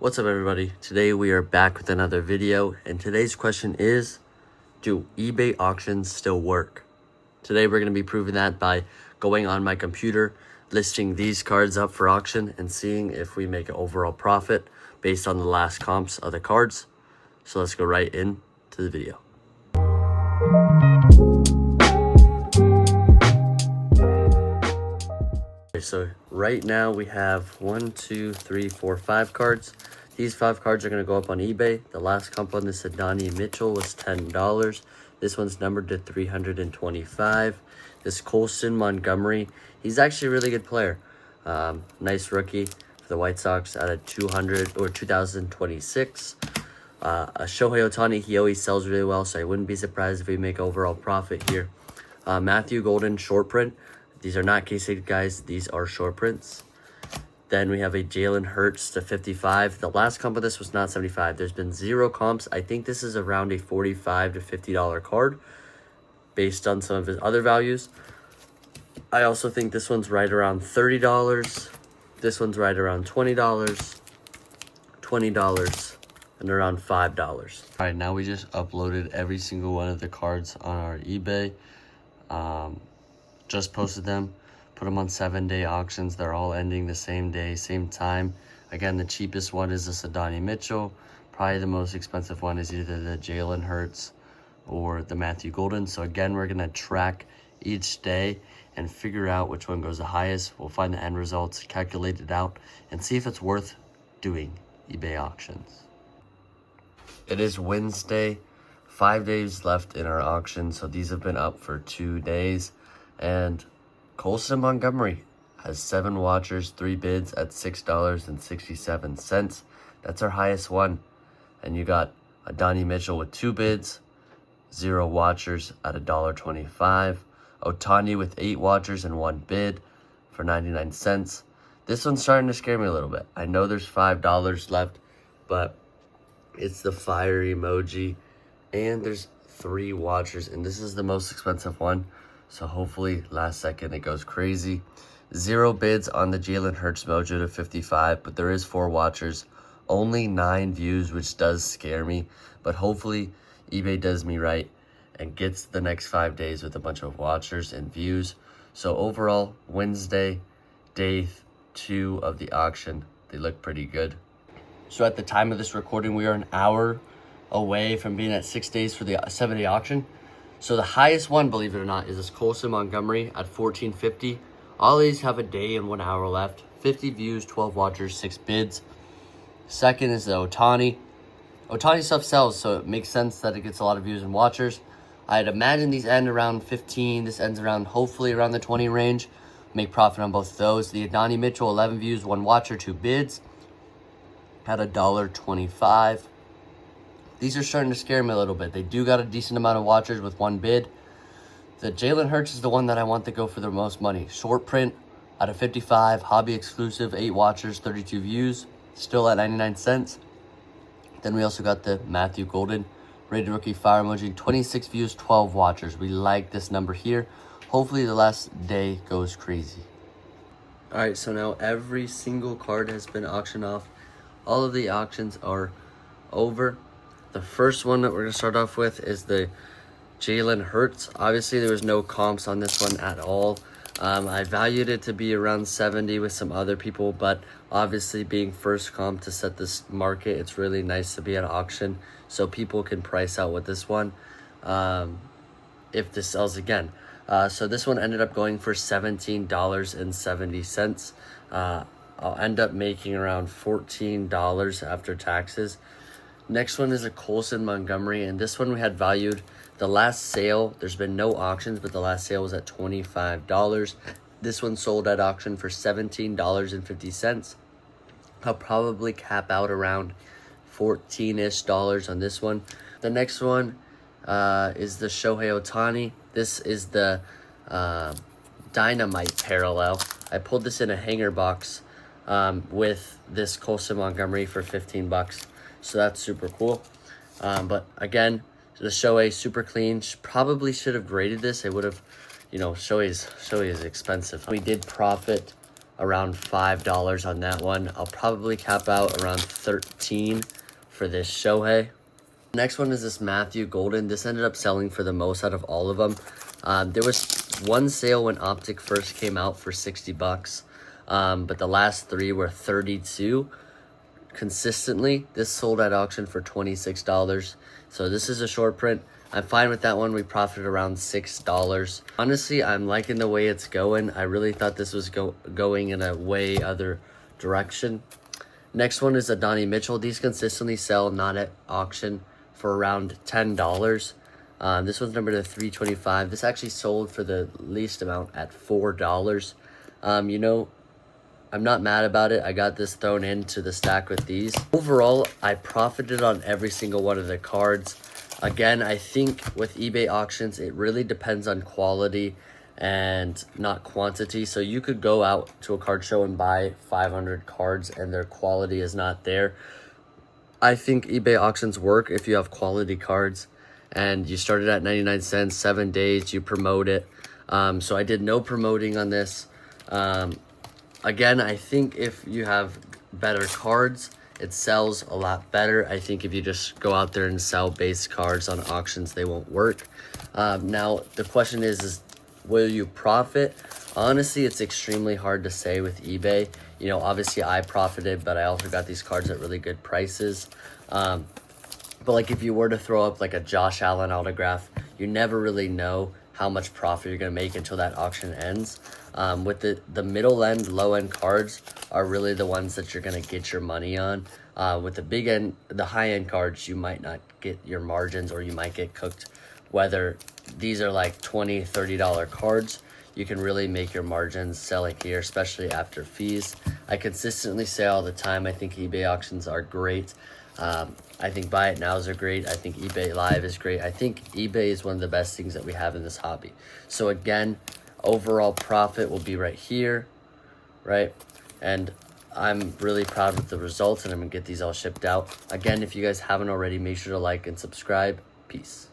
What's up, everybody? Today we are back with another video, and today's question is, do eBay auctions still work? Today we're going to be proving that by going on my computer, listing these cards up for auction, and seeing if we make an overall profit based on the last comps of the cards. So let's go right into the video. So right now we have 1, 2, 3, 4, 5 cards. These 5 cards are going to go up on eBay. The last comp on this Donnie Mitchell was $10. This one's numbered to 325. This Colson Montgomery, he's actually a really good player. Nice rookie for the White Sox out of 2026. A Shohei Ohtani, he always sells really well, so I wouldn't be surprised if we make overall profit here. Matthew Golden short print. These are not case hit, guys. These are short prints. Then we have a Jalen Hurts to 55. The last comp of this was not 75. There's been 0 comps. I think this is around a $45 to $50 card based on some of his other values. I also think this one's right around $30. This one's right around $20, $20, and around $5. All right, now we just uploaded every single one of the cards on our eBay. Just posted them, put them on 7-day auctions. They're all ending the same day, same time. Again, the cheapest one is the Donnie Mitchell. Probably the most expensive one is either the Jalen Hurts or the Matthew Golden. So again, we're going to track each day and figure out which one goes the highest. We'll find the end results, calculate it out, and see if it's worth doing eBay auctions. It is Wednesday, 5 days left in our auction. So these have been up for 2 days. And Colson Montgomery has 7 watchers, 3 bids at $6.67. That's our highest one. And you got a Donnie Mitchell with 2 bids, 0 watchers at $1.25. Ohtani with 8 watchers and 1 bid for 99 cents. This one's starting to scare me a little bit. I know there's $5 left, but it's the fire emoji. And there's 3 watchers, and this is the most expensive one. So hopefully last second it goes crazy. 0 bids on the Jalen Hurts Mojo to 55, but there is 4 watchers. Only 9 views, which does scare me. But hopefully eBay does me right and gets the next 5 days with a bunch of watchers and views. So overall, Wednesday, day 2 of the auction, they look pretty good. So at the time of this recording, we are an hour away from being at 6 days for the 7-day auction. So the highest one, believe it or not, is this Colson Montgomery at $14.50. All these have a day and 1 hour left. 50 views, 12 watchers, 6 bids. Second is the Ohtani. Ohtani stuff sells, so it makes sense that it gets a lot of views and watchers. I'd imagine these end around 15. This ends around, hopefully, around the 20 range. Make profit on both of those. The Donnie Mitchell, 11 views, 1 watcher, 2 bids. At $1.25. These are starting to scare me a little bit. They do got a decent amount of watchers with 1 bid. The Jalen Hurts is the one that I want to go for the most money. Short print out of 55, hobby exclusive, 8 watchers, 32 views, still at 99 cents. Then we also got the Matthew Golden, rated rookie fire emoji, 26 views, 12 watchers. We like this number here. Hopefully the last day goes crazy. All right, so now every single card has been auctioned off. All of the auctions are over. The first one that we're going to start off with is the Jalen Hurts. Obviously, there was no comps on this one at all. I valued it to be around 70 with some other people, but obviously being first comp to set this market, it's really nice to be at auction so people can price out with this one if this sells again. So this one ended up going for $17.70. I'll end up making around $14 after taxes. Next one is a Colson Montgomery, and this one we had valued. The last sale, there's been no auctions, but the last sale was at $25. This one sold at auction for $17.50. I'll probably cap out around $14-ish on this one. The next one is the Shohei Ohtani. This is the Dynamite parallel. I pulled this in a hanger box with this Colson Montgomery for $15. So that's super cool. But again, the Shohei super clean. Probably should have graded this. I would have, Shohei is expensive. We did profit around $5 on that one. I'll probably cap out around 13 for this Shohei. Next one is this Matthew Golden. This ended up selling for the most out of all of them. There was one sale when Optic first came out for 60 bucks, but the last 3 were 32 consistently. This sold at auction for $26. So this is a short print. I'm fine with that one. We profited around $6. Honestly, I'm liking the way it's going. I really thought this was going in a way other direction. Next one is a Donnie Mitchell. These consistently sell not at auction for around $10. This one's numbered to 325. This actually sold for the least amount at $4. You know, I'm not mad about it. I got this thrown into the stack with these. Overall, I profited on every single one of the cards. Again, I think with eBay auctions, it really depends on quality and not quantity. So you could go out to a card show and buy 500 cards and their quality is not there. I think eBay auctions work if you have quality cards and you started at 99 cents, 7 days, you promote it. So I did no promoting on this. Again, I think if you have better cards, it sells a lot better. I think if you just go out there and sell base cards on auctions, they won't work. Now, the question is will you profit? Honestly, it's extremely hard to say with eBay. You know, obviously I profited, but I also got these cards at really good prices. But like if you were to throw up like a Josh Allen autograph, you never really know how much profit you're going to make until that auction ends. With the middle end, low end cards are really the ones that you're going to get your money on. With the big end, the high end cards, you might not get your margins or you might get cooked. Whether these are like $20, $30 cards, you can really make your margins selling here, especially after fees. I consistently say all the time, I think eBay auctions are great. I think Buy It Nows are great. I think eBay Live is great. I think eBay is one of the best things that we have in this hobby. So again, overall profit will be right here, right? And I'm really proud with the results and I'm gonna get these all shipped out. Again, if you guys haven't already, make sure to like and subscribe. Peace.